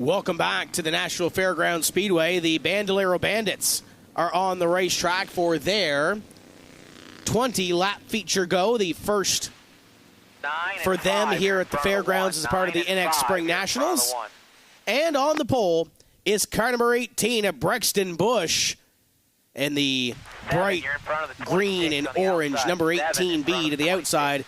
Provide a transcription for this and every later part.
Welcome back to the Nashville Fairgrounds Speedway. The Bandolero Bandits are on the racetrack for their 20-lap feature go. The first for them here at the fairgrounds as part of the INEX Spring Nationals. And on the pole is car number 18 of Brexton Bush. And the bright green and orange number 18B to the outside,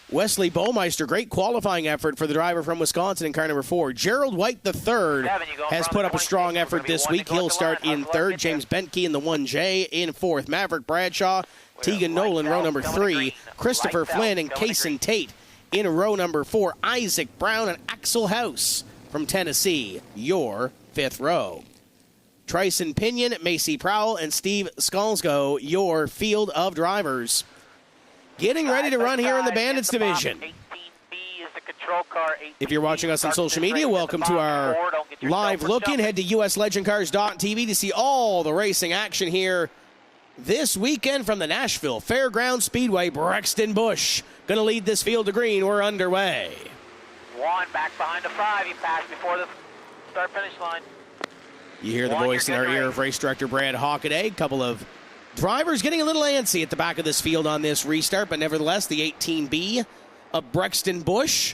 Wesley Baumeister. Great qualifying effort for the driver from Wisconsin in car number 4. Gerald White III has put up a strong effort this week. He'll start in third. James Bentke in the 1J in fourth. Maverick Bradshaw, Tegan Nolan, row number 3. Christopher Flynn and Kason Tate in row number 4. Isaac Brown and Axel House from Tennessee, your fifth row. Tryson Pinion, Macy Prowell, and Steve Skalsko, your field of drivers. Getting ready to run here in the Bandits division. If you're watching us on social media, welcome to our live look-in. Head to uslegendcars.tv to see all the racing action here this weekend from the Nashville Fairgrounds Speedway. Brexton Bush going to lead this field to green. We're underway. One back behind the 5. He passed before the start-finish line. You hear the voice in our ear of race director Brad Hockaday. A couple of drivers getting a little antsy at the back of this field on this restart, but nevertheless, the 18B of Brexton Bush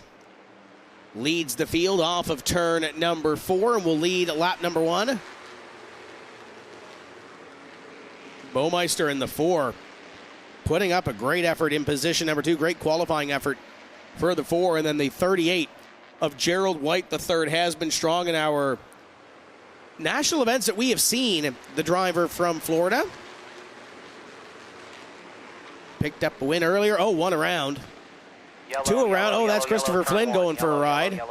leads the field off of turn number 4 and will lead lap number 1. Baumeister in the 4, putting up a great effort in position number 2. Great qualifying effort for the 4, and then the 38 of Gerald White III has been strong in our national events that we have seen. The driver from Florida picked up a win earlier. Oh, one around. Two around. Oh, that's Christopher Flynn going for a ride.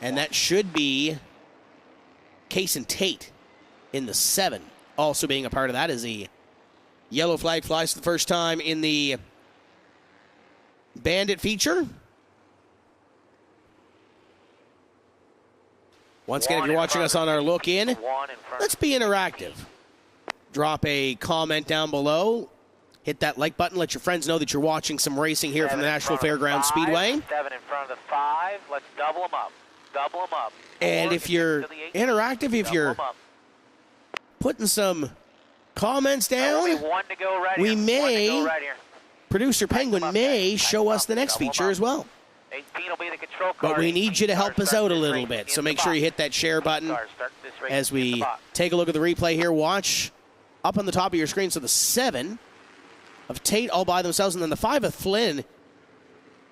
And that should be Kason Tate in the 7. Also being a part of that is the yellow flag flies for the first time in the Bandit feature. Once again, if you're watching us on our look-in, let's be interactive. Drop a comment down below. Hit that like button. Let your friends know that you're watching some racing here from the Nashville Fairgrounds Speedway. 7 in front of the 5. Let's double them up. Double them up. And if you're interactive, if you're putting some comments down, we may, producer Penguin may show us the next feature as well. But we need you to help us out a little bit, so make sure you hit that share button as we take a look at the replay here. Watch up on the top of your screen. So the 7 of Tate all by themselves, and then the 5 of Flynn.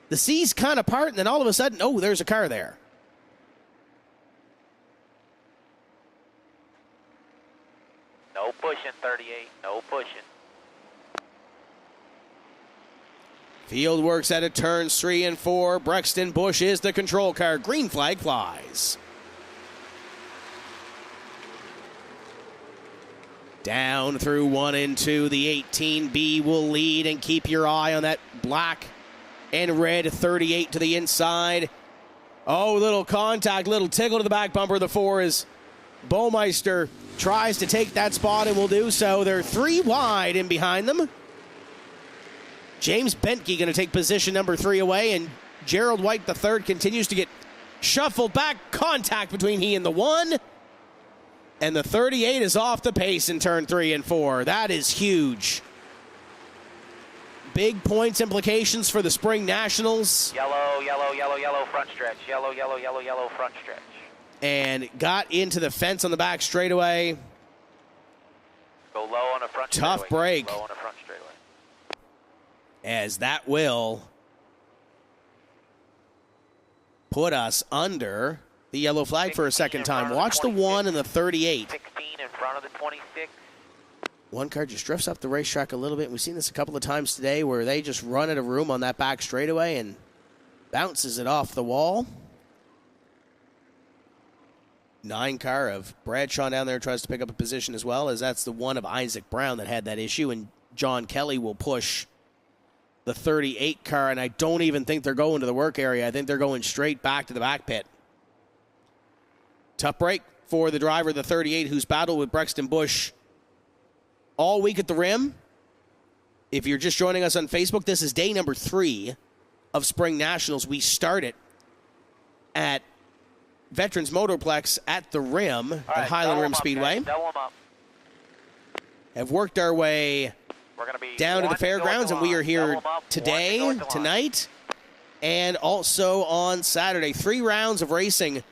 The C's kind of part, and then all of a sudden, oh, there's a car there. No pushing, 38. No pushing. Field works at it, turns 3 and 4. Brexton Bush is the control car. Green flag flies. Down through 1 and 2. The 18B will lead, and keep your eye on that black and red 38 to the inside. Oh, little contact, little tickle to the back bumper of the 4 as Baumeister tries to take that spot and will do so. They're 3 wide in behind them. James Bentke going to take position number 3 away, and Gerald White III continues to get shuffled back. Contact between he and the 1. And the 38 is off the pace in turn 3 and 4. That is huge. Big points implications for the Spring Nationals. Yellow, yellow, yellow, yellow front stretch. Yellow, yellow, yellow, yellow front stretch. And got into the fence on the back straightaway. Go low on the front straightaway. Tough break. Low on the front straightaway. As that will put us under the yellow flag for a second time. Watch the 1 and the 38. 16 in front of the 26. One car just drifts up the racetrack a little bit. We've seen this a couple of times today where they just run out of room on that back straightaway and bounces it off the wall. 9 car of Bradshaw down there tries to pick up a position as well, as that's the 1 of Isaac Brown that had that issue, and John Kelly will push the 38 car, and I don't even think they're going to the work area. I think they're going straight back to the back pit. Tough break for the driver, the 38, who's battled with Brexton Bush all week at the rim. If you're just joining us on Facebook, this is day number 3 of Spring Nationals. We started at Veterans Motorplex at the Rim All at right, Highland double Rim 'em up, Speedway. guys. Double 'em up. Have worked our way We're gonna be down to the one fairgrounds, and north we are of here line. Double 'em up, today, one north of line. tonight, and also on Saturday. 3 rounds of racing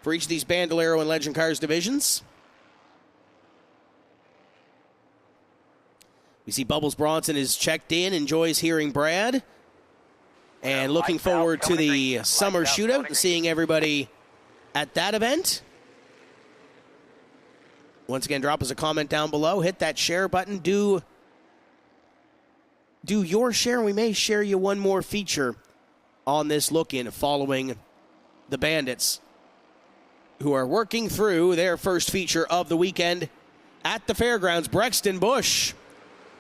for each of these Bandolero and Legend Cars divisions. We see Bubbles Bronson is checked in, enjoys hearing Brad, and looking Lights out, forward to coming the green. summer Lights out, shootout coming and seeing everybody at that event. Once again, drop us a comment down below. Hit that share button. Do your share. We may share you one more feature on this look-in following the Bandits, who are working through their first feature of the weekend at the fairgrounds. Brexton Bush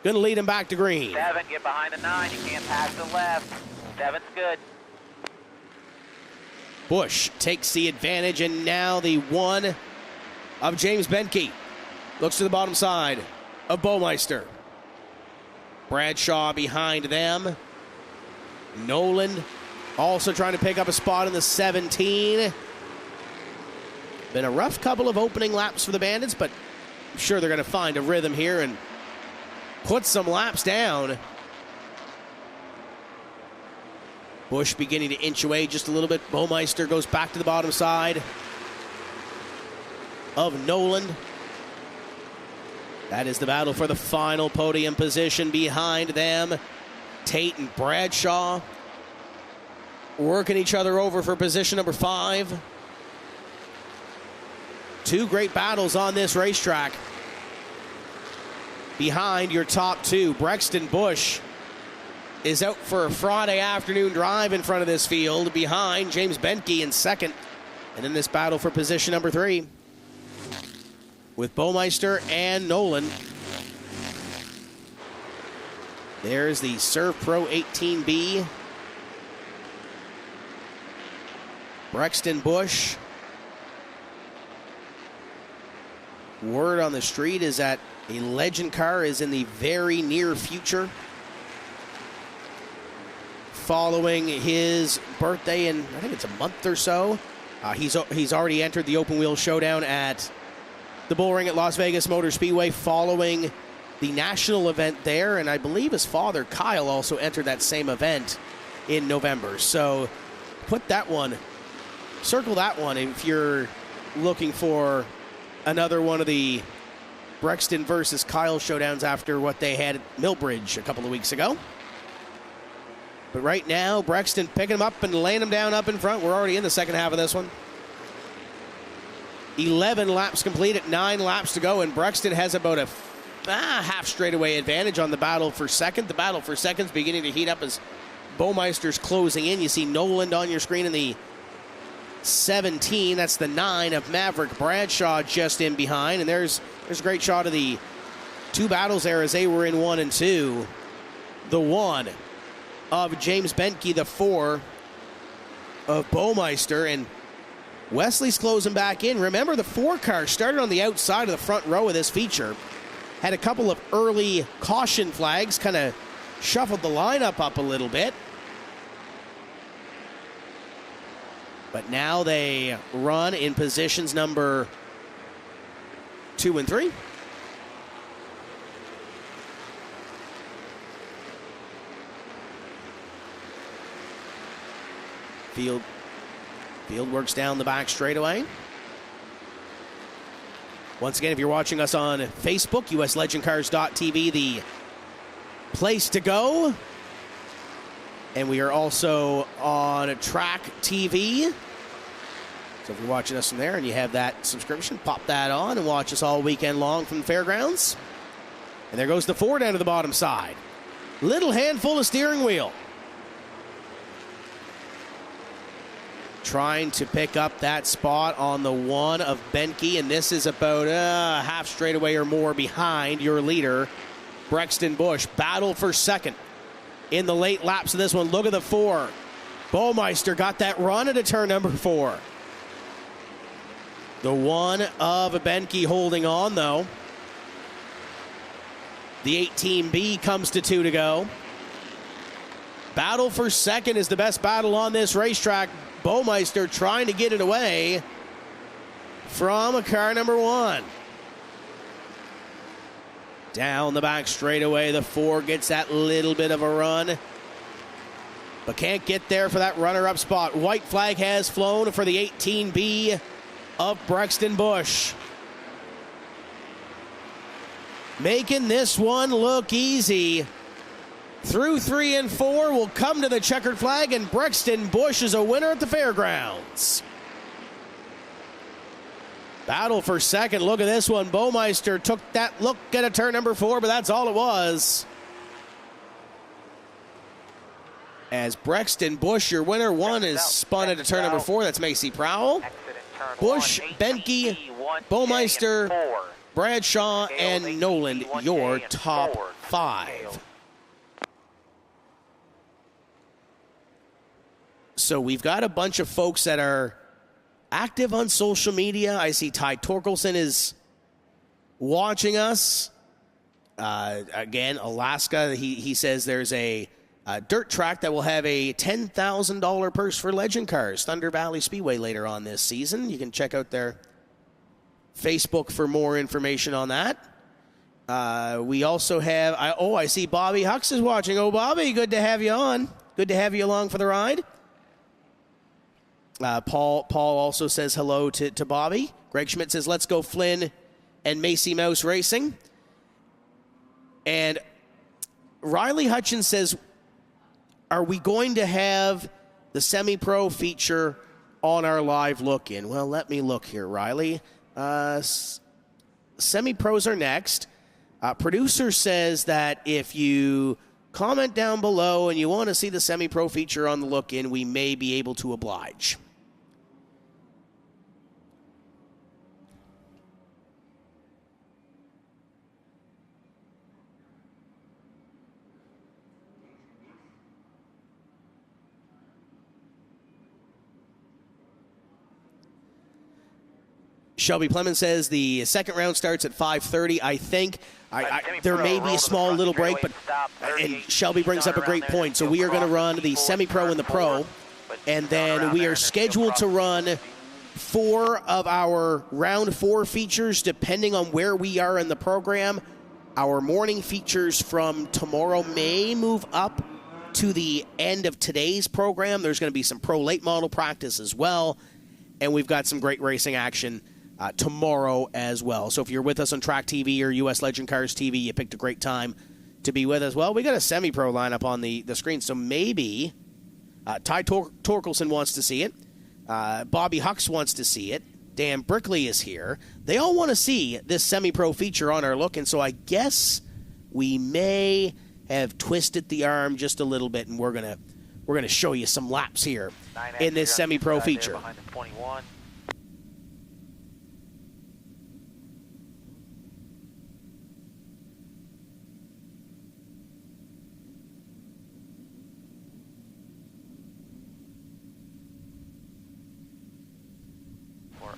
going to lead him back to green. 7, get behind the 9. You can't pass the left. 7's good. Bush takes the advantage, and now the 1 of James Benke looks to the bottom side of Baumeister. Bradshaw behind them. Nolan also trying to pick up a spot in the 17. Been a rough couple of opening laps for the Bandits, but I'm sure they're going to find a rhythm here and put some laps down. Bush beginning to inch away just a little bit. Baumeister goes back to the bottom side of Nolan. That is the battle for the final podium position behind them. Tate and Bradshaw working each other over for position number 5. 2 great battles on this racetrack. Behind your top 2, Brexton Bush is out for a Friday afternoon drive in front of this field. Behind James Benke in second. And in this battle for position number 3, with Baumeister and Nolan. There's the Serve Pro 18B. Brexton Bush. Word on the street is that a Legend car is in the very near future, following his birthday in, I think it's a month or so. He's already entered the open wheel showdown at the Bull Ring at Las Vegas Motor Speedway following the national event there, and I believe his father Kyle also entered that same event in November. So put that one, circle that one if you're looking for another one of the Brexton versus Kyle showdowns after what they had at Millbridge a couple of weeks ago. But right now, Brexton picking him up and laying him down up in front. We're already in the second half of this one. 11 laps complete at 9 laps to go, and Brexton has about a half straightaway advantage on the battle for second. The battle for second's beginning to heat up as Baumeister's closing in. You see Noland on your screen in the 17. That's the 9 of Maverick Bradshaw just in behind. And there's a great shot of the 2 battles there as they were in 1 and 2. The 1 of James Benke, the 4 of Baumeister, and Wesley's closing back in. Remember, the 4 car started on the outside of the front row of this feature. Had a couple of early caution flags, kind of shuffled the lineup up a little bit. But now they run in positions number 2 and 3. Field works down the back straightaway. Once again, if you're watching us on Facebook, uslegendcars.tv, the place to go. And we are also on Track TV. So if you're watching us from there and you have that subscription, pop that on and watch us all weekend long from the fairgrounds. And there goes the 4 down to the bottom side. Little handful of steering wheel. Trying to pick up that spot on the 1 of Benke, and this is about a half straightaway or more behind your leader, Brexton Bush. Battle for second in the late laps of this one. Look at the 4. Baumeister got that run into turn number 4. The 1 of Benke holding on, though. The 18B comes to 2 to go. Battle for second is the best battle on this racetrack. Baumeister trying to get it away. from car number 1. Down the back straightaway, the 4 gets that little bit of a run, but can't get there for that runner-up spot. White flag has flown for the 18B of Brexton Busch. Making this one look easy. Through 3 and 4 will come to the checkered flag, and Brexton Busch is a winner at the fairgrounds. Battle for second. Look at this one. Baumeister took that look at a turn number 4, but that's all it was. As Brexton Busch, your winner, 1 is spun at a turn number 4. That's Macy Prowl. Busch, Benke, Baumeister, Bradshaw, and Noland, your top 5. So we've got a bunch of folks that are active on social media. I see Ty Torkelson is watching us. Again, Alaska, he says there's a dirt track that will have a $10,000 purse for legend cars, Thunder Valley Speedway, later on this season. You can check out their Facebook for more information on that. We also have, I see Bobby Hux is watching. Oh, Bobby, good to have you on. Good to have you along for the ride. Paul also says hello to Bobby. Greg Schmidt says, let's go Flynn and Macy Mouse Racing. And Riley Hutchins says, are we going to have the semi-pro feature on our live look-in? Well, let me look here, Riley. Semi-pros are next. Producer says that if you comment down below and you want to see the semi-pro feature on the look-in, we may be able to oblige. Shelby Plemons says the second round starts at 5:30. I think there may be a small little break, but and Shelby brings up a great point. So we are going to run the semi-pro and the pro, and then we are scheduled to run 4 of our round 4 features, depending on where we are in the program. Our morning features from tomorrow may move up to the end of today's program. There's going to be some pro late model practice as well, and we've got some great racing action tomorrow as well. So if you're with us on Track TV or US Legend Cars TV, you picked a great time to be with us. Well, we got a semi-pro lineup on the screen, so maybe Ty Torkelson wants to see it. Bobby Hux wants to see it. Dan Brickley is here. They all want to see this semi-pro feature on our look, and so I guess we may have twisted the arm just a little bit, and we're gonna show you some laps here in this semi-pro feature.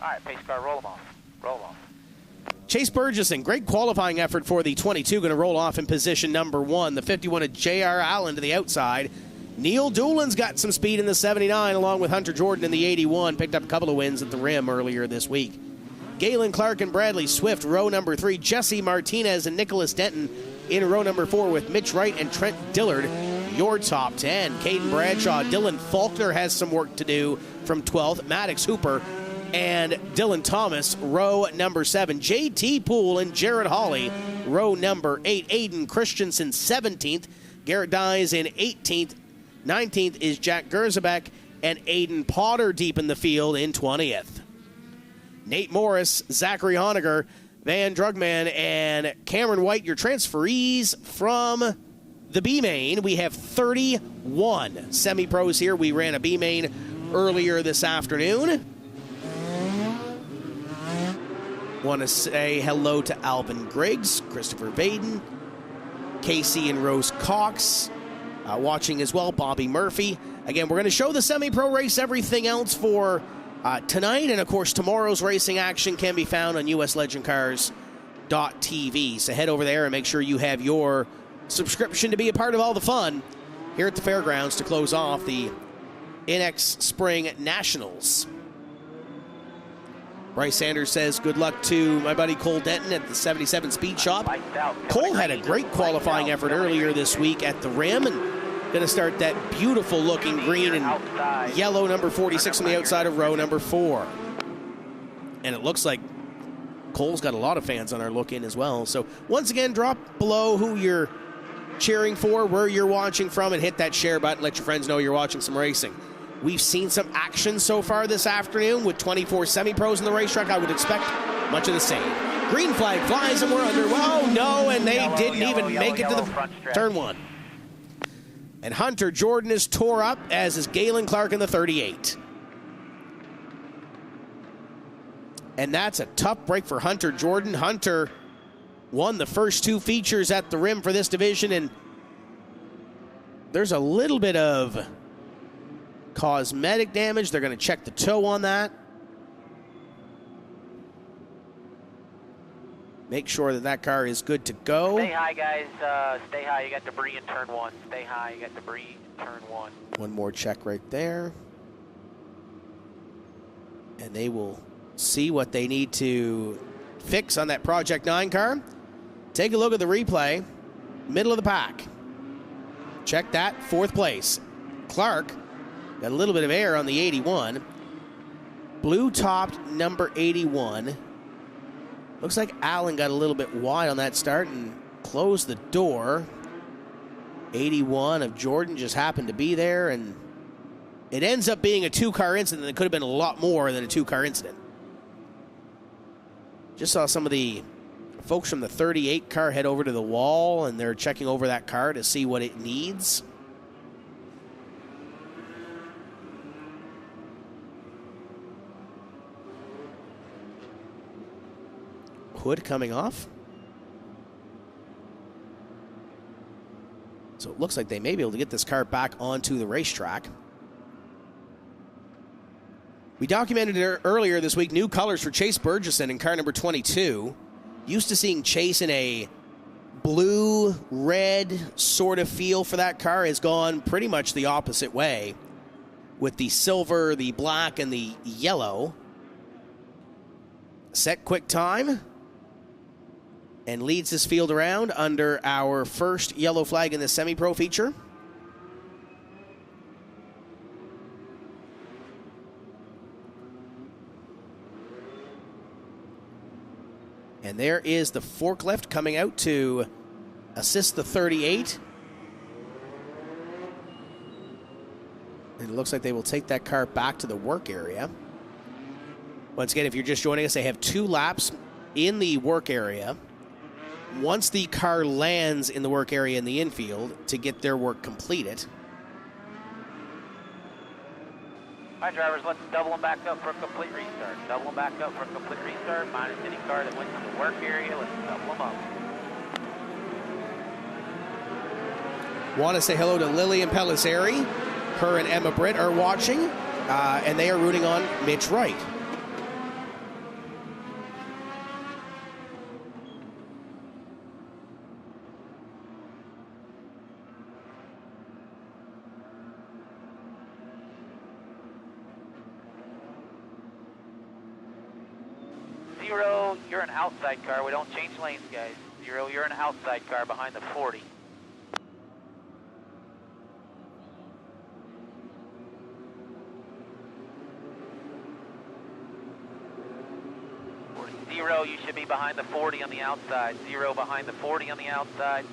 All right, pace car, roll them off. Roll them off. Chase Burgesson, great qualifying effort for the 22, going to roll off in position number 1. The 51 of J.R. Allen to the outside. Neil Doolan's got some speed in the 79, along with Hunter Jordan in the 81. Picked up a couple of wins at the rim earlier this week. Galen Clark and Bradley Swift, row number 3. Jesse Martinez and Nicholas Denton in row number 4 with Mitch Wright and Trent Dillard, your top 10. Caden Bradshaw, Dylan Faulkner has some work to do from 12th. Maddox Hooper and Dylan Thomas, row number 7. J.T. Poole and Jared Hawley, row number 8. Aiden Christensen, 17th. Garrett Dyes in 18th. 19th is Jack Gerzebek, and Aiden Potter deep in the field in 20th. Nate Morris, Zachary Honegger, Van Drugman, and Cameron White, your transferees from the B-Main. We have 31 semi-pros here. We ran a B-Main earlier this afternoon. Want to say hello to Alvin Griggs, Christopher Vaden, Casey and Rose Cox, watching as well, Bobby Murphy. Again, we're going to show the semi-pro race, everything else for tonight, and of course tomorrow's racing action can be found on uslegendcars.tv. So head over there and make sure you have your subscription to be a part of all the fun here at the fairgrounds to close off the INEX Spring Nationals. Bryce Sanders says good luck to my buddy Cole Denton at the 77 Speed Shop. Cole had a great qualifying effort earlier this week at the rim, and going to start that beautiful looking green and yellow number 46 on the outside of row number 4. And it looks like Cole's got a lot of fans on our look-in as well. So once again, drop below who you're cheering for, where you're watching from, and hit that share button. Let your friends know you're watching some racing. We've seen some action so far this afternoon with 24 semi-pros in the racetrack. I would expect much of the same. Green flag flies and we're under. Oh, no, and they didn't even make it to the turn 1. And Hunter Jordan is tore up, as is Galen Clark in the 38. And that's a tough break for Hunter Jordan. Hunter won the first 2 features at the rim for this division, and there's a little bit of cosmetic damage. They're going to check the toe on that. Make sure that that car is good to go. Stay high, guys. Stay high. You got debris in turn 1. Stay high. You got debris in turn 1. One more check right there. And they will see what they need to fix on that Project 9 car. Take a look at the replay. Middle of the pack. Check that. 4th place. Clark got a little bit of air on the 81. Blue-topped number 81. Looks like Allen got a little bit wide on that start and closed the door. 81 of Jordan just happened to be there, and it ends up being a 2-car incident. It could have been a lot more than a 2-car incident. Just saw some of the folks from the 38 car head over to the wall, and they're checking over that car to see what it needs. Hood coming off. So it looks like they may be able to get this car back onto the racetrack. We documented it earlier this week, new colors for Chase Burgesson in car number 22. Used to seeing Chase in a blue-red sort of feel for that car, has gone pretty much the opposite way with the silver, the black, and the yellow. Set quick time and leads this field around under our first yellow flag in the semi-pro feature. And there is the forklift coming out to assist the 38. And it looks like they will take that car back to the work area. Once again, if you're just joining us, they have 2 laps in the work area. Once the car lands in the work area in the infield to get their work completed. All right, drivers, let's double them back up for a complete restart. Double them back up for a complete restart, minus any car that went to the work area. Let's double them up. Want to say hello to Lillian Pellizzeri. Her and Emma Britt are watching, and they are rooting on Mitch Wright. Zero, you're an outside car. We don't change lanes, guys. Zero, you're an outside car behind the 40. Zero, you should be behind the 40 on the outside. Zero behind the 40 on the outside.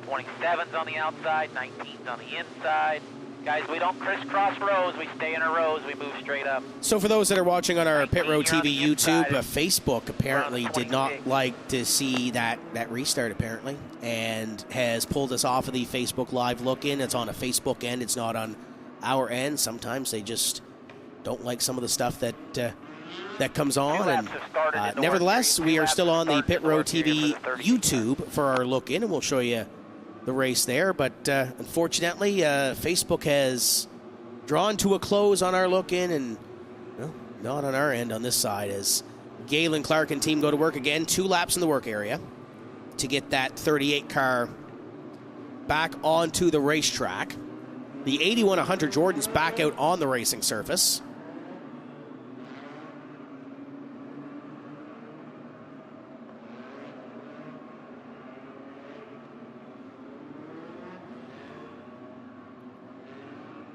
27's on the outside. 19's on the inside. Guys, we don't crisscross rows. We stay in our rows. We move straight up. So for those that are watching on our Pit Road TV YouTube, Facebook apparently did not like to see that restart, apparently, and has pulled us off of the Facebook Live look-in. It's on a Facebook end. It's not on our end. Sometimes they just don't like some of the stuff that comes on. And nevertheless, we are still on the Pit Road TV YouTube for our look-in, and we'll show you the race there, but unfortunately, Facebook has drawn to a close on our look-in, and well, not on our end on this side, as Galen Clark and team go to work again. 2 laps in the work area to get that 38 car back onto the racetrack. The 81 of Hunter Jordan's back out on the racing surface.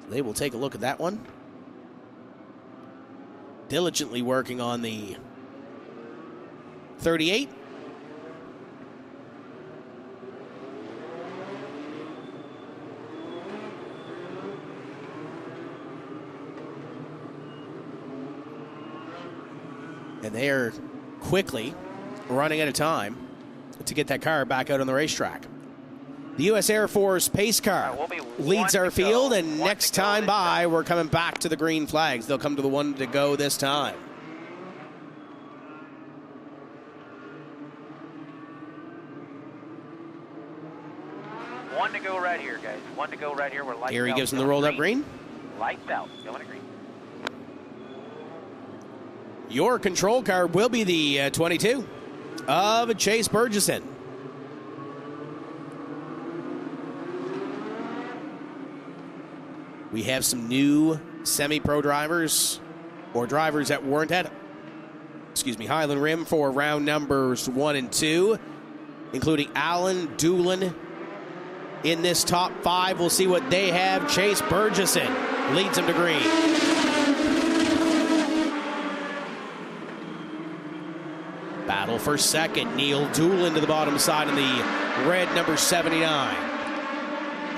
They will take a look at that one. Diligently working on the 38. And they are quickly running out of time to get that car back out on the racetrack. The U.S. Air Force pace car leads our field, and next time by, we're coming back to the green flags. They'll come to the one to go this time. One to go right here, guys. One to go right here. We're lights out. Here he gives him the rolled up green. Lights out. Going to green. Your control car will be the 22 of Chase Burgesson. We have some new semi-pro drivers, or drivers that weren't at, Highland Rim for round numbers 1 and 2, including Alan Doolin in this top 5. We'll see what they have. Chase Burgesson leads them to green. Battle for second. Neil Doolin to the bottom side in the red number 79.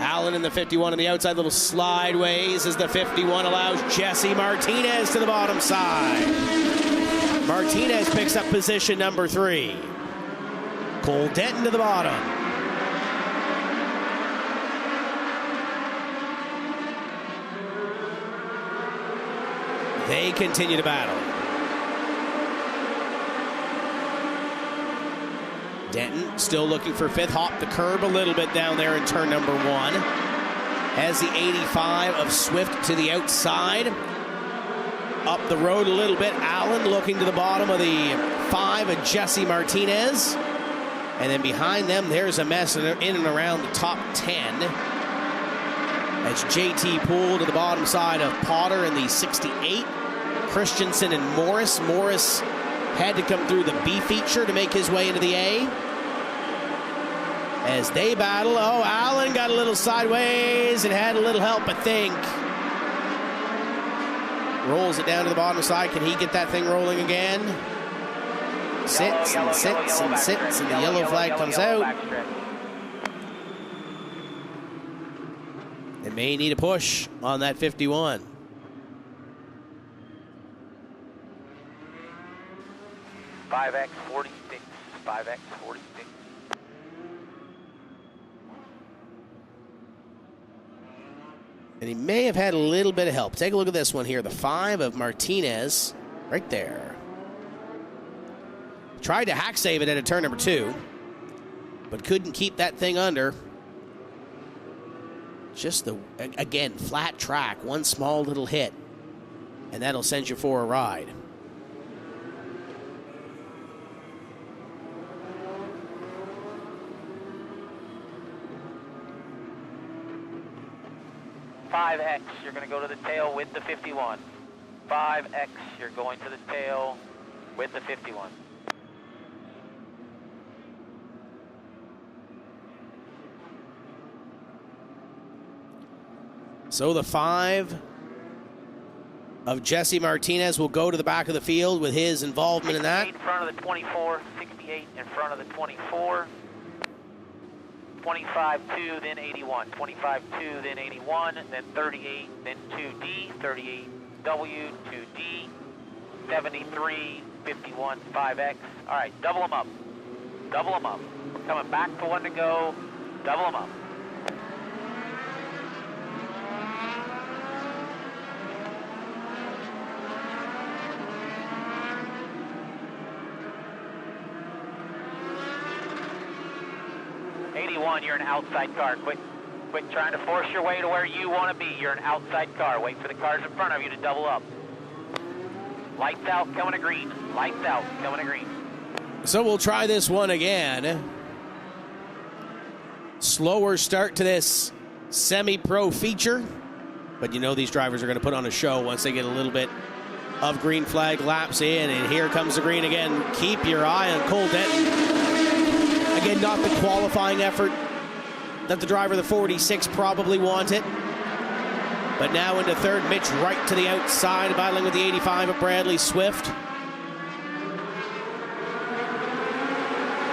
Allen in the 51 on the outside, little slideways as the 51 allows Jesse Martinez to the bottom side. Martinez picks up position number 3. Cole Denton to the bottom. They continue to battle. Denton still looking for 5th. Hop the curb a little bit down there in turn number 1. Has the 85 of Swift to the outside. Up the road a little bit. Allen looking to the bottom of the 5 of Jesse Martinez. And then behind them, there's a mess in and around the top 10. That's JT Poole to the bottom side of Potter in the 68. Christensen and Morris. Morris had to come through the B feature to make his way into the A. As they battle, Allen got a little sideways and had a little help, I think. Rolls it down to the bottom side. Can he get that thing rolling again? Sits and sits and sits, and the yellow flag comes out. They may need a push on that 51. X 46. 5X 46. And he may have had a little bit of help. Take a look at this one here. The 5 of Martinez right there. Tried to hack save it at a turn number 2, but couldn't keep that thing under. Just again, flat track, one small little hit, and that'll send you for a ride. X, you're going to go to the tail with the 51. 5X, you're going to the tail with the 51. So the 5 of Jesse Martinez will go to the back of the field with his involvement in that. In front of the 24, 68 in front of the 24. 25-2, then 81. 25-2, then 81, then 38, then 2D, 38W, 2D, 73, 51, 5X. All right, double them up. Double them up. Coming back to 1 to go. Double them up. You're an outside car. Quit trying to force your way to where you want to be. You're an outside car. Wait for the cars in front of you to double up. Lights out, coming to green. Lights out, coming to green. So we'll try this one again. Slower start to this semi-pro feature. But you know these drivers are going to put on a show once they get a little bit of green flag laps in. And here comes the green again. Keep your eye on Cole Denton. Again, not the qualifying effort that the driver of the 46 probably wanted. But now into third, Mitch right to the outside, battling with the 85 of Bradley Swift.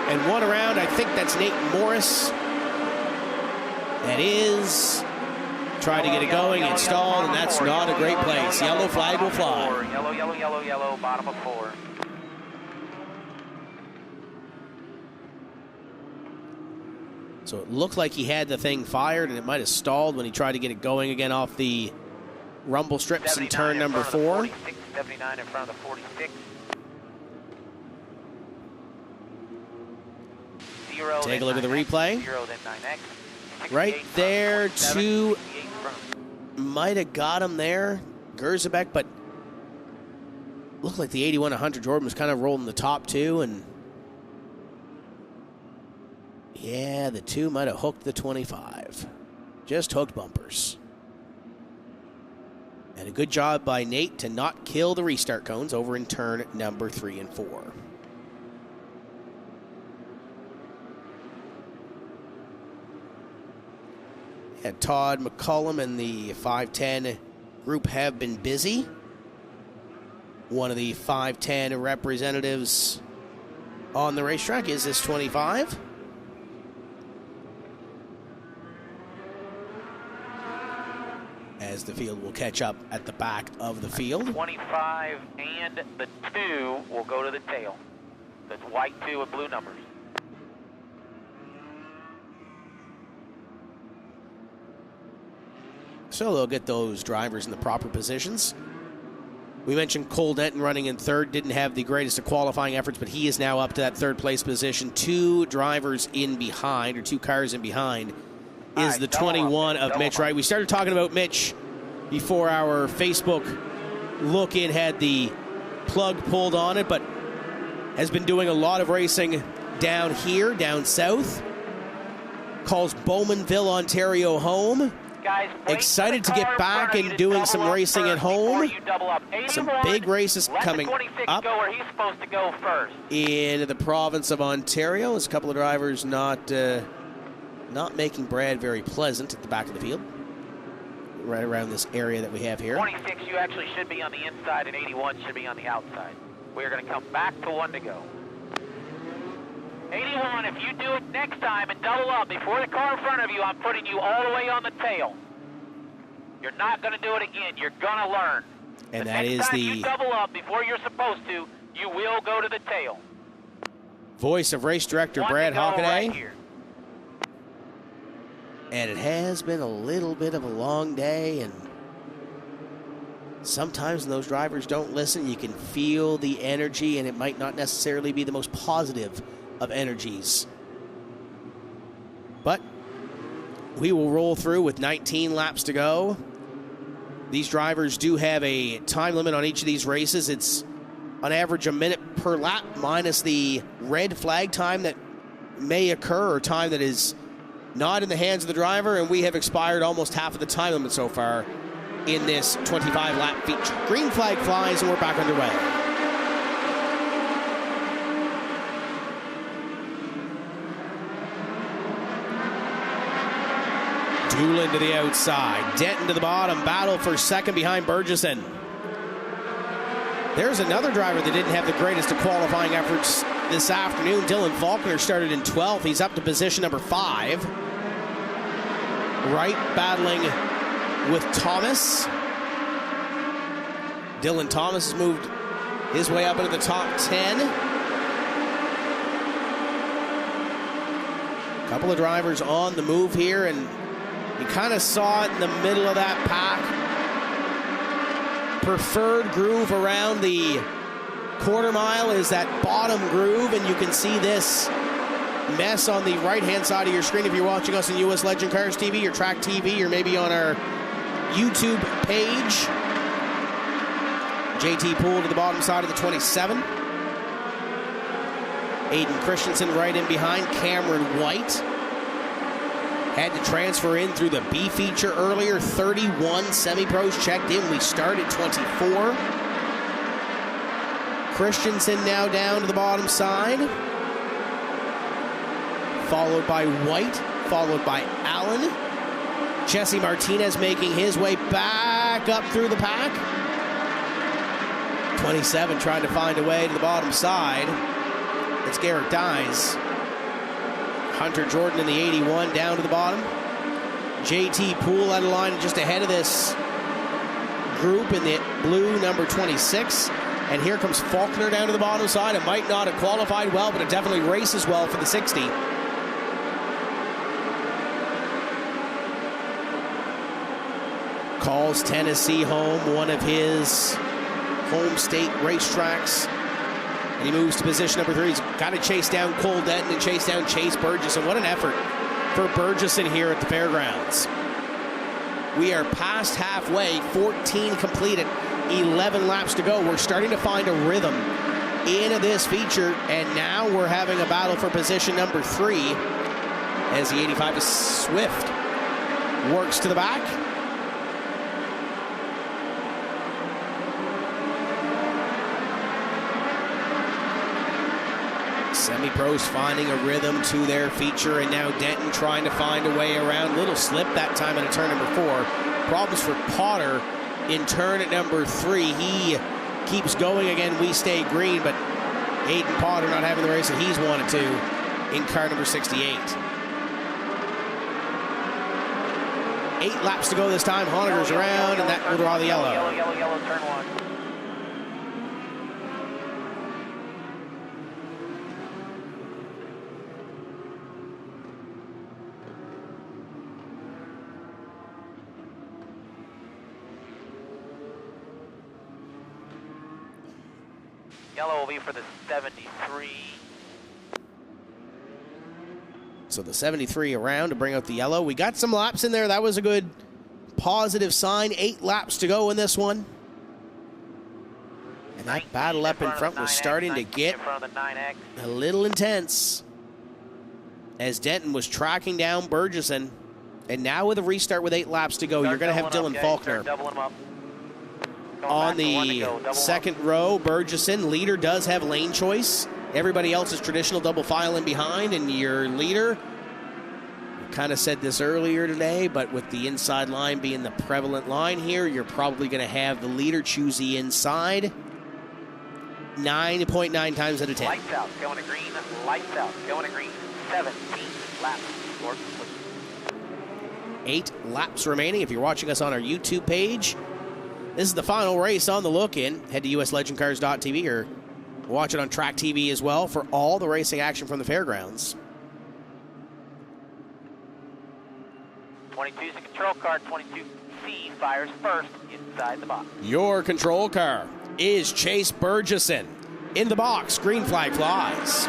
And one around, I think that's Nate Morris. That is. Tried to get it going, it stalled, and that's not a great place. Yellow flag will fly. Yellow, yellow, yellow, yellow, bottom of 4. So it looked like he had the thing fired, and it might have stalled when he tried to get it going again off the rumble strips in turn number 4. 79 in front of the 46. Take a look at the replay. 0, then 9X. Right there, 2 might have got him there, Gerzebek, but looked like the 81-100 Jordan was kind of rolling the top 2, and yeah, the 2 might have hooked the 25. Just hooked bumpers. And a good job by Nate to not kill the restart cones over in turn number 3 and 4. Yeah, Todd McCullum and the 510 group have been busy. One of the 510 representatives on the racetrack is this 25. As the field will catch up at the back of the field. 25 and the 2 will go to the tail. That's white 2 with blue numbers. So they'll get those drivers in the proper positions. We mentioned Cole Denton running in third, didn't have the greatest of qualifying efforts, but he is now up to that third place position. 2 drivers in behind, or 2 cars in behind, is the 21 of Mitch Wright. We started talking about Mitch before our Facebook look-in had the plug pulled on it, but has been doing a lot of racing down here, down south. Calls Bowmanville, Ontario home. Guys, excited to get back and doing some racing at home. Some big races coming up where he's supposed to go first. In the province of Ontario. There's a couple of drivers not making Brad very pleasant at the back of the field. Right around this area that we have here. 26, you actually should be on the inside, and 81 should be on the outside. We're going to come back to 1 to go. 81, if you do it next time and double up before the car in front of you, I'm putting you all the way on the tail. You're not going to do it again. You're going to learn. And that is the... you double up before you're supposed to, you will go to the tail. Voice of race director Brad Hockaday. Right, and it has been a little bit of a long day, and sometimes when those drivers don't listen, you can feel the energy, and it might not necessarily be the most positive of energies. But we will roll through with 19 laps to go. These drivers do have a time limit on each of these races. It's on average a minute per lap, minus the red flag time that may occur, or time that is not in the hands of the driver, and we have expired almost half of the time limit so far in this 25-lap feature. Green flag flies, and we're back underway. Doolin to the outside. Denton to the bottom. Battle for second behind Burgesson. There's another driver that didn't have the greatest of qualifying efforts this afternoon. Dylan Faulkner started in 12th. He's up to position number 5. Wright battling with Thomas. Dylan Thomas has moved his way up into the top 10. A couple of drivers on the move here, and you kind of saw it in the middle of that pack. Preferred groove around the quarter mile is that bottom groove, and you can see this mess on the right-hand side of your screen if you're watching us on US Legend Cars TV or Track TV, or maybe on our YouTube page. JT Poole to the bottom side of the 27. Aiden Christensen right in behind. Cameron White had to transfer in through the B feature earlier. 31 semi-pros checked in. We start at 24. Christensen now down to the bottom side. Followed by White, followed by Allen, Jesse Martinez making his way back up through the pack. 27 trying to find a way to the bottom side. It's Garrett Dyes. Hunter Jordan in the 81 down to the bottom. JT Poole out of line just ahead of this group in the blue number 26. And here comes Faulkner down to the bottom side. It might not have qualified well, but it definitely races well for the 60. Calls Tennessee home, one of his home state racetracks. And he moves to position number 3. He's got to chase down Cole Denton and chase down Chase Burgess. And what an effort for Burgesson here at the fairgrounds. We are past halfway, 14 completed, 11 laps to go. We're starting to find a rhythm in this feature, and now we're having a battle for position number 3 as the 85 is Swift works to the back. Semi-pros finding a rhythm to their feature, and now Denton trying to find a way around. Little slip that time into turn number 4. Problems for Potter in turn at number 3. He keeps going again. We stay green, but Hayden Potter not having the race that he's wanted to in car number 68. 8 laps to go this time. Honegger's around, and that will draw the yellow. Yellow, turn 1. Yellow will be for the 73. So the 73 around to bring out the yellow. We got some laps in there. That was a good positive sign. 8 laps to go in this one. And that battle up in front was starting to get a little intense as Denton was tracking down Burgesson. And now with a restart with 8 laps to go, you're going to have Dylan Faulkner on the second row. Burgesson, leader, does have lane choice. Everybody else is traditional double file in behind, and your leader, kind of said this earlier today, but with the inside line being the prevalent line here, you're probably going to have the leader choose the inside 9.9 times out of 10. Lights out, going to green, lights out, going to green, 17 laps. 8 laps remaining. If you're watching us on our YouTube page, this is the final race on the look-in. Head to uslegendcars.tv or watch it on Track TV as well for all the racing action from the fairgrounds. 22 is the control car. 22C fires first inside the box. Your control car is Chase Burgesson. In the box, green flag flies.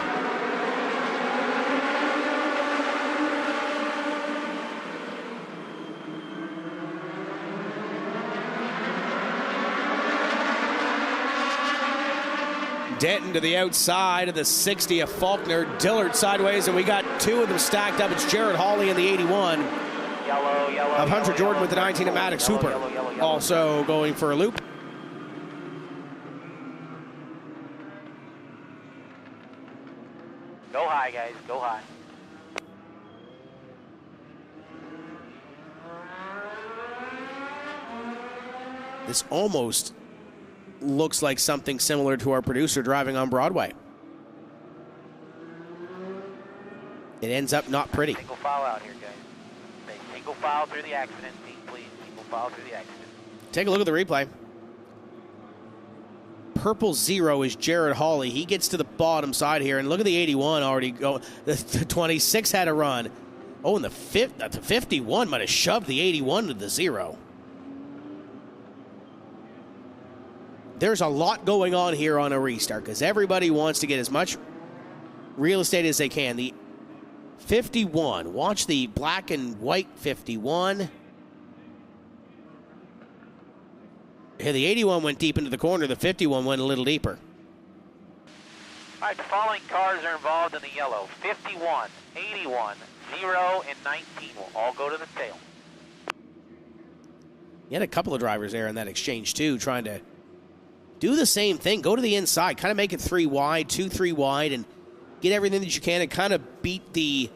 Denton to the outside of the 60 of Faulkner. Dillard sideways, and we got 2 of them stacked up. It's Jared Hawley in the 81 of Hunter Jordan with the 19 of Maddox Hooper. Also going for a loop. Go high, guys. Go high. This almost looks like something similar to our producer driving on Broadway. It ends up not pretty. Single file out here, guys. Say single file through the accident scene, please. Single file through the accident. Take a look at the replay. Purple 0 is Jared Hawley. He gets to the bottom side here, and look at the 81 already going. The 26 had a run. Oh, and the 51 might have shoved the 81 to the 0. There's a lot going on here on a restart because everybody wants to get as much real estate as they can. The 51, watch the black and white 51. Here, the 81 went deep into the corner. The 51 went a little deeper. All right, the following cars are involved in the yellow. 51, 81, 0, and 19 will all go to the tail. You had a couple of drivers there in that exchange, too, trying to do the same thing. Go to the inside. Kind of make it 3 wide, 2, 3 wide, and get everything that you can and kind of beat the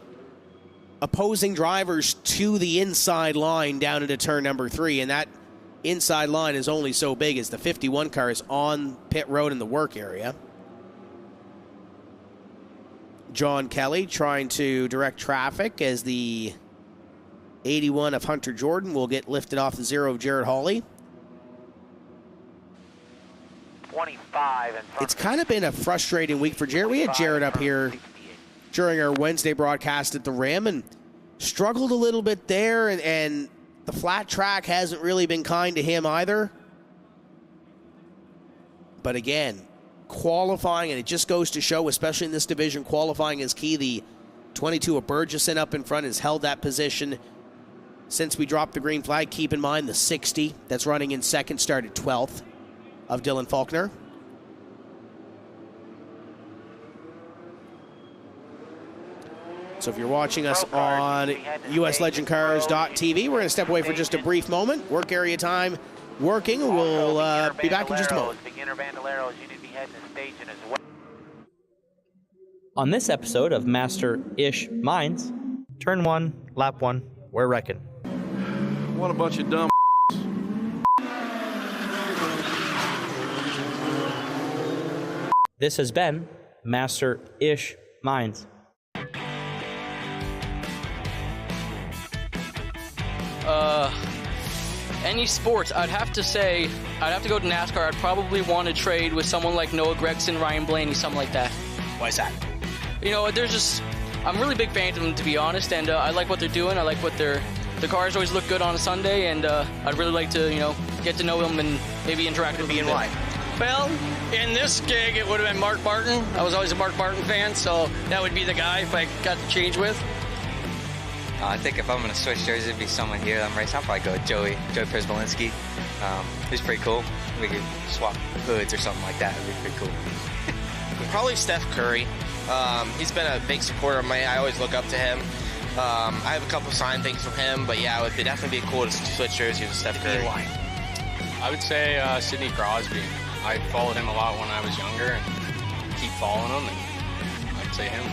opposing drivers to the inside line down into turn number 3, and that inside line is only so big as the 51 car is on pit road in the work area. John Kelly trying to direct traffic as the 81 of Hunter Jordan will get lifted off the 0 of Jared Hawley. 25. It's kind of been a frustrating week for Jared. We had Jared up here during our Wednesday broadcast at the Rim and struggled a little bit there, and the flat track hasn't really been kind to him either. But again, qualifying, and it just goes to show, especially in this division, qualifying is key. The 22 of Burgesson up in front has held that position since we dropped the green flag. Keep in mind the 60 that's running in second started 12th of Dylan Faulkner. So if you're watching us on uslegendcars.tv, we're going to step away for just a brief moment. Work area time working. We'll be back in just a moment. On this episode of Master-ish Minds, turn 1, lap 1, we're wrecking. What a bunch of dumb. This has been Master-ish Minds. Any sports, I'd have to say, I'd have to go to NASCAR. I'd probably want to trade with someone like Noah Gragson, Ryan Blaney, something like that. Why is that? You know, I'm a really big fan of them, to be honest, and I like what they're doing. I like what the cars always look good on a Sunday, and I'd really like to, get to know them and maybe interact with them. And why? Well, in this gig, it would have been Mark Barton. I was always a Mark Barton fan, so that would be the guy if I got to change with. I think if I'm going to switch jerseys, it'd be someone here that I'm racing. I'll probably go with Joey Przbolinski. He's pretty cool. We could swap hoods or something like that. It'd be pretty cool. Probably Steph Curry. He's been a big supporter of mine. I always look up to him. I have a couple signed things from him, but yeah, it would definitely be cool to switch jerseys with Steph Curry. I would say Sidney Crosby. I followed him a lot when I was younger and keep following him, and I'd say him.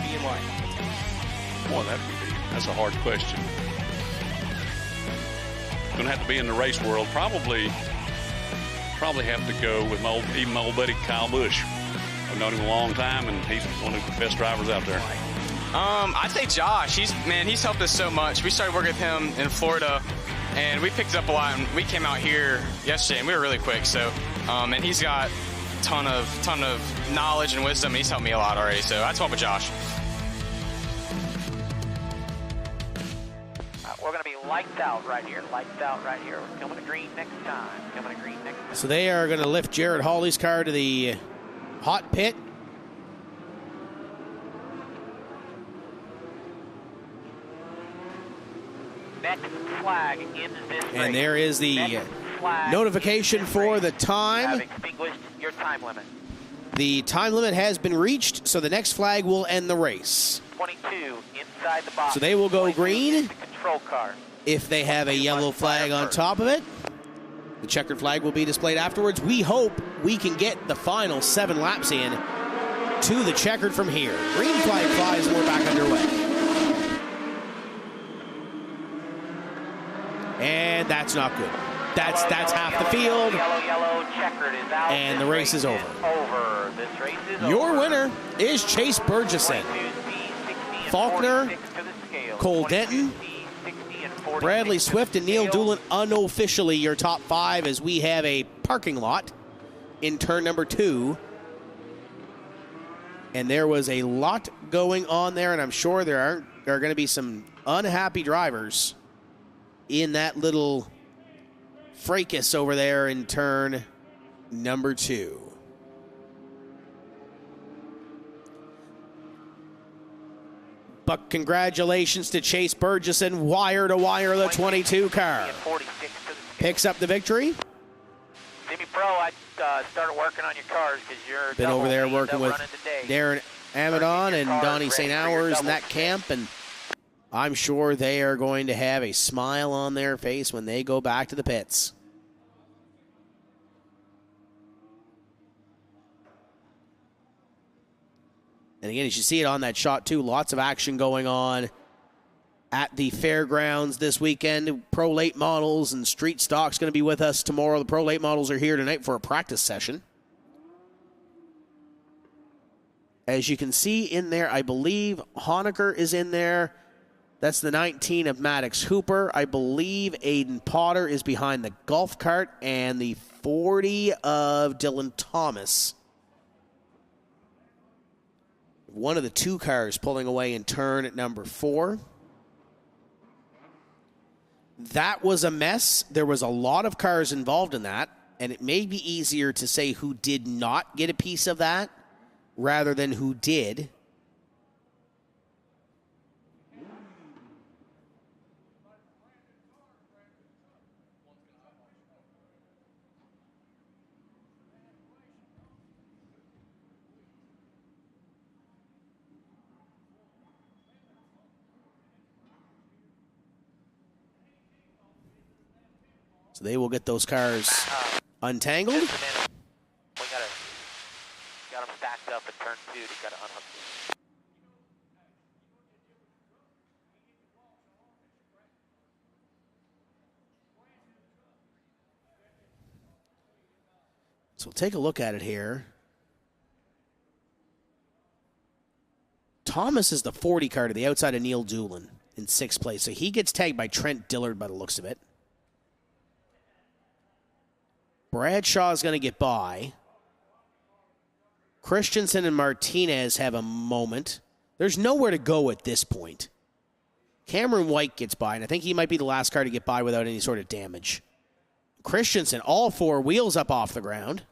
Boy, that's a hard question. Going to have to be in the race world. Probably have to go with my old buddy Kyle Busch. I've known him a long time, and he's one of the best drivers out there. I'd say Josh. He's helped us so much. We started working with him in Florida, and we picked up a lot. And we came out here yesterday, and we were really quick. So, and he's got a ton of knowledge and wisdom. He's helped me a lot already. So I'd swap with Josh. We're going to be lights out right here. Lights out right here. We're coming to green next time. Coming to green next time. So they are going to lift Jared Hawley's car to the hot pit. Next flag in this race. And there is the notification for the time. You have extinguished your time limit. The time limit has been reached, so the next flag will end the race. 22 inside the box. So they will go green the control car. if they have a yellow flag on top of it. The checkered flag will be displayed afterwards. We hope we can get the final 7 laps in to the checkered from here. Green flag flies and we're back underway. And that's not good. That's half the field. Yellow, checkered is out. And the race is over. This race is Your over. winner is Chase Burgesson. Faulkner, Cole Denton, Bradley Swift, and Neil Doolan unofficially your top 5 as we have a parking lot in turn number 2. And there was a lot going on there, and I'm sure there are going to be some unhappy drivers in that little fracas over there in turn number 2. But congratulations to Chase Burgesson, wire to wire the 22 car. Picks up the victory. Jimmy Pro, I started working on your cars because you're been over there working with Darren Amadon and Donnie St. Hours in that camp, and I'm sure they are going to have a smile on their face when they go back to the pits. And again, as you see it on that shot too, lots of action going on at the fairgrounds this weekend. Pro late models and street stock's going to be with us tomorrow. The pro late models are here tonight for a practice session. As you can see in there, I believe Honecker is in there. That's the 19 of Maddox Hooper. I believe Aiden Potter is behind the golf cart, and the 40 of Dylan Thomas. One of the two cars pulling away in turn at number 4. That was a mess. There was a lot of cars involved in that, and it may be easier to say who did not get a piece of that rather than who did. So they will get those cars untangled. We got them stacked up at turn 2. You got to unhook them. So we'll take a look at it here. Thomas is the 40 car to the outside of Neil Doolin in 6th place. So he gets tagged by Trent Dillard by the looks of it. Bradshaw is going to get by. Christensen and Martinez have a moment. There's nowhere to go at this point. Cameron White gets by, and I think he might be the last car to get by without any sort of damage. Christensen, all 4 wheels up off the ground.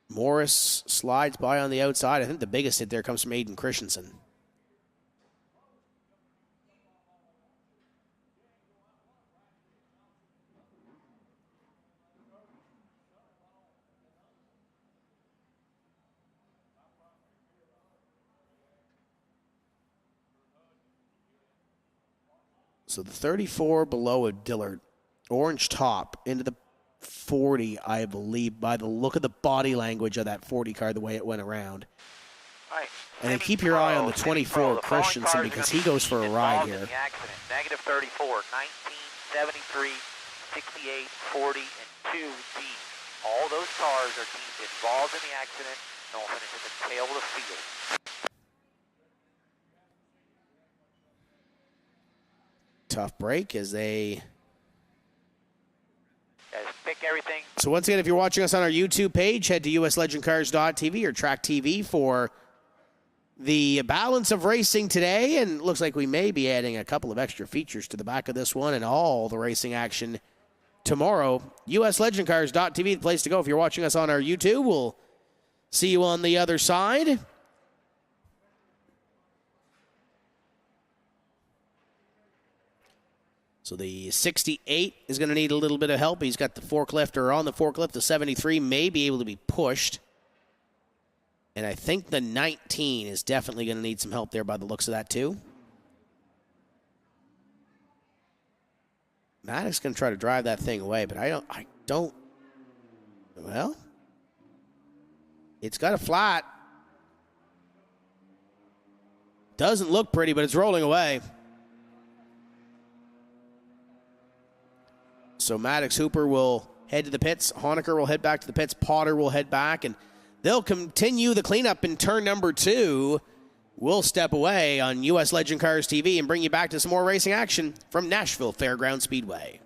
Morris slides by on the outside. I think the biggest hit there comes from Aiden Christensen. So the 34 below a Dillard, orange top into the 40, I believe, by the look of the body language of that 40 car, the way it went around. Right. And then keep your eye on the 24 Christensen because he goes for a ride here. Negative 34, 19, 73, 68, 40, and 2 D. All those cars are deemed involved in the accident and will finish at the tail of the field. Tough break as they... Guys, pick everything. So once again, if you're watching us on our YouTube page, head to uslegendcars.tv or Track TV for the balance of racing today. And it looks like we may be adding a couple of extra features to the back of this one and all the racing action tomorrow. uslegendcars.tv, the place to go. If you're watching us on our YouTube, we'll see you on the other side. So the 68 is going to need a little bit of help. He's got the forklift, or on the forklift. The 73 may be able to be pushed. And I think the 19 is definitely going to need some help there by the looks of that too. Maddox going to try to drive that thing away, but I don't. Well, it's got a flat. Doesn't look pretty, but it's rolling away. So Maddox Hooper will head to the pits. Honecker will head back to the pits. Potter will head back, and they'll continue the cleanup in turn number 2. We'll step away on US Legend Cars TV and bring you back to some more racing action from Nashville Fairgrounds Speedway.